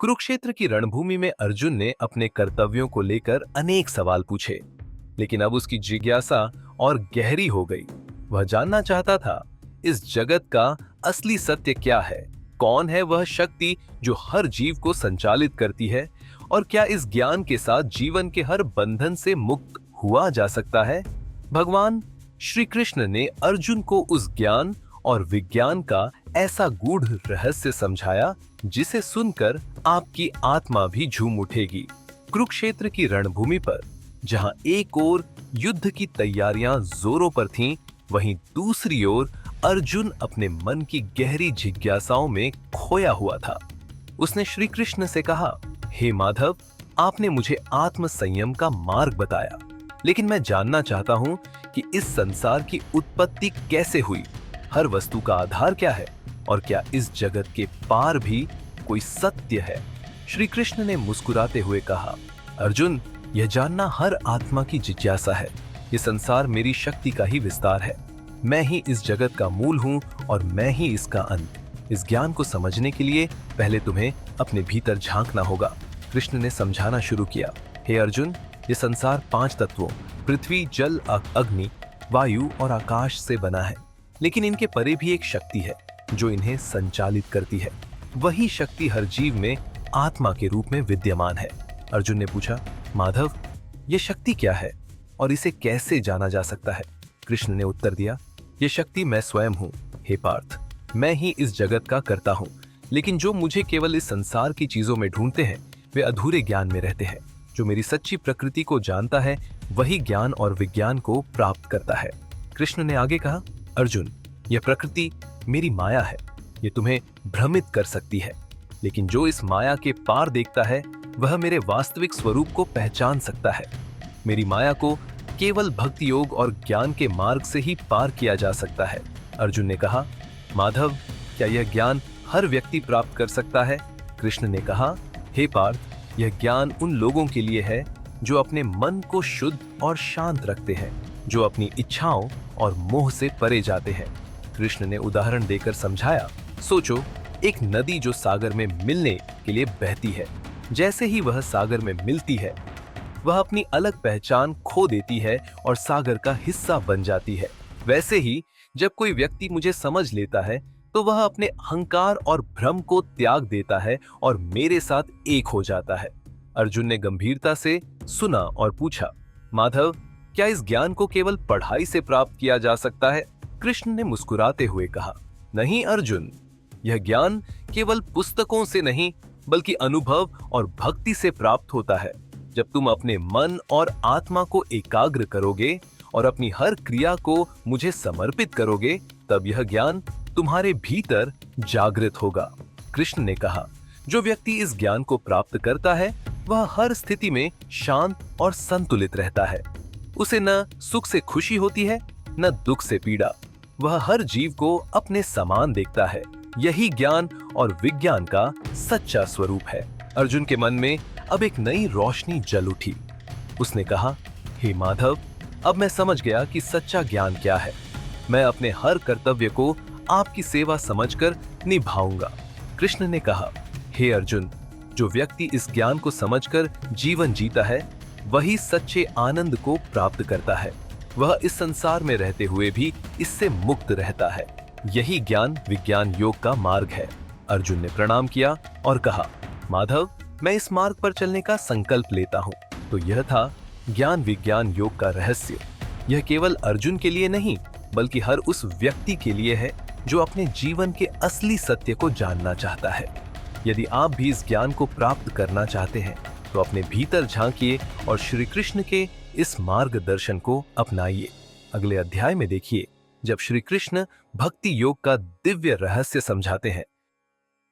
कुरुक्षेत्र की रणभूमि में अर्जुन ने अपने कर्तव्यों को लेकर अनेक सवाल पूछे, लेकिन अब उसकी जिज्ञासा और गहरी हो गई। वह जानना चाहता था, इस जगत का असली सत्य क्या है? कौन है वह शक्ति जो हर जीव को संचालित करती है? और क्या इस ज्ञान के साथ जीवन के हर बंधन से मुक्त हुआ जा सकता है? भगवान श्री कृष्ण ने अर्जुन को उस ज्ञान और विज्ञान का ऐसा गूढ़ रहस्य समझाया जिसे सुनकर आपकी आत्मा भी झूम उठेगी। कुरुक्षेत्र की रणभूमि पर जहां एक ओर युद्ध की तैयारियां जोरों पर थीं, वहीं दूसरी ओर अर्जुन अपने मन की गहरी जिज्ञासाओं में खोया हुआ था। उसने श्री कृष्ण से कहा, हे माधव, आपने मुझे आत्म संयम का मार्ग बताया, लेकिन मैं जानना चाहता हूं कि इस संसार की उत्पत्ति कैसे हुई? हर वस्तु का आधार क्या है? और क्या इस जगत के पार भी कोई सत्य है? श्री कृष्ण ने मुस्कुराते हुए कहा, अर्जुन, यह जानना हर आत्मा की जिज्ञासा है। ये संसार मेरी शक्ति का ही विस्तार है। मैं ही इस जगत का मूल हूं और मैं ही इसका अंत। इस ज्ञान को समझने के लिए पहले तुम्हें अपने भीतर झांकना होगा। कृष्ण ने समझाना शुरू किया, हे अर्जुन, ये संसार 5 तत्वों पृथ्वी, जल, अग्नि, वायु और आकाश से बना है, लेकिन इनके परे भी एक शक्ति है जो इन्हें संचालित करती है। वही शक्ति हर जीव में आत्मा के रूप में विद्यमान है। अर्जुन ने पूछा, माधव, ये शक्ति क्या है और इसे कैसे जाना जा सकता है? कृष्ण ने उत्तर दिया, ये शक्ति मैं स्वयं हूँ। हे पार्थ, मैं ही इस जगत का कर्ता हूँ, लेकिन जो मुझे केवल इस संसार की चीजों में ढूंढते हैं वे अधूरे ज्ञान में रहते हैं। जो मेरी सच्ची प्रकृति को जानता है वही ज्ञान और विज्ञान को प्राप्त करता है। कृष्ण ने आगे कहा, अर्जुन, यह प्रकृति मेरी माया है। ये तुम्हें भ्रमित कर सकती है, लेकिन जो इस माया के पार देखता है वह मेरे वास्तविक स्वरूप को पहचान सकता है। मेरी माया को केवल भक्ति योग और ज्ञान के मार्ग से ही पार किया जा सकता है। अर्जुन ने कहा, माधव, क्या यह ज्ञान हर व्यक्ति प्राप्त कर सकता है? कृष्ण ने कहा, हे पार्थ, यह ज्ञान उन लोगों के लिए है जो अपने मन को शुद्ध और शांत रखते हैं, जो अपनी इच्छाओं और मोह से परे जाते हैं। कृष्ण ने उदाहरण देकर समझाया, सोचो, एक नदी जो सागर में मिलने के लिए बहती है। जैसे ही वह सागर में मिलती है, वह अपनी अलग पहचान खो देती है और सागर का हिस्सा बन जाती है। वैसे ही जब कोई व्यक्ति मुझे समझ लेता है तो वह अपने अहंकार और भ्रम को त्याग देता है और मेरे साथ एक हो जाता है। अर्जुन ने गंभीरता से सुना और पूछा, माधव, क्या इस ज्ञान को केवल पढ़ाई से प्राप्त किया जा सकता है? कृष्ण ने मुस्कुराते हुए कहा, नहीं अर्जुन, यह ज्ञान केवल पुस्तकों से नहीं बल्कि अनुभव और भक्ति से प्राप्त होता है। जब तुम अपने मन और आत्मा को एकाग्र करोगे और अपनी हर क्रिया को मुझे समर्पित करोगे, तब यह ज्ञान तुम्हारे भीतर जागृत होगा। कृष्ण ने कहा, जो व्यक्ति इस ज्ञान को प्राप्त करता है वह हर स्थिति में शांत और संतुलित रहता है। उसे न सुख से खुशी होती है न दुख से पीड़ा। वह हर जीव को अपने समान देखता है। यही ज्ञान और विज्ञान का सच्चा स्वरूप है। अर्जुन के मन में अब एक नई रोशनी जल उठी। उसने कहा, हे माधव, अब मैं समझ गया कि सच्चा ज्ञान क्या है। मैं अपने हर कर्तव्य को आपकी सेवा समझकर निभाऊंगा। कृष्ण ने कहा, हे अर्जुन, जो व्यक्ति इस ज्ञान को समझकर जीवन जीता है वही सच्चे आनंद को प्राप्त करता है। वह इस संसार में रहते हुए भी इससे मुक्त रहता है। यही ज्ञान विज्ञान योग का मार्ग है। अर्जुन ने प्रणाम किया और कहा, माधव, मैं इस मार्ग पर चलने का संकल्प लेता हूँ। तो यह था ज्ञान विज्ञान योग का रहस्य। यह केवल अर्जुन के लिए नहीं बल्कि हर उस व्यक्ति के लिए है जो अपने जीवन के असली सत्य को जानना चाहता है। यदि आप भी इस ज्ञान को प्राप्त करना चाहते हैं तो अपने भीतर झांकिए और श्री कृष्ण के इस मार्गदर्शन को अपनाइए। अगले अध्याय में देखिए जब श्री कृष्ण भक्ति योग का दिव्य रहस्य समझाते हैं।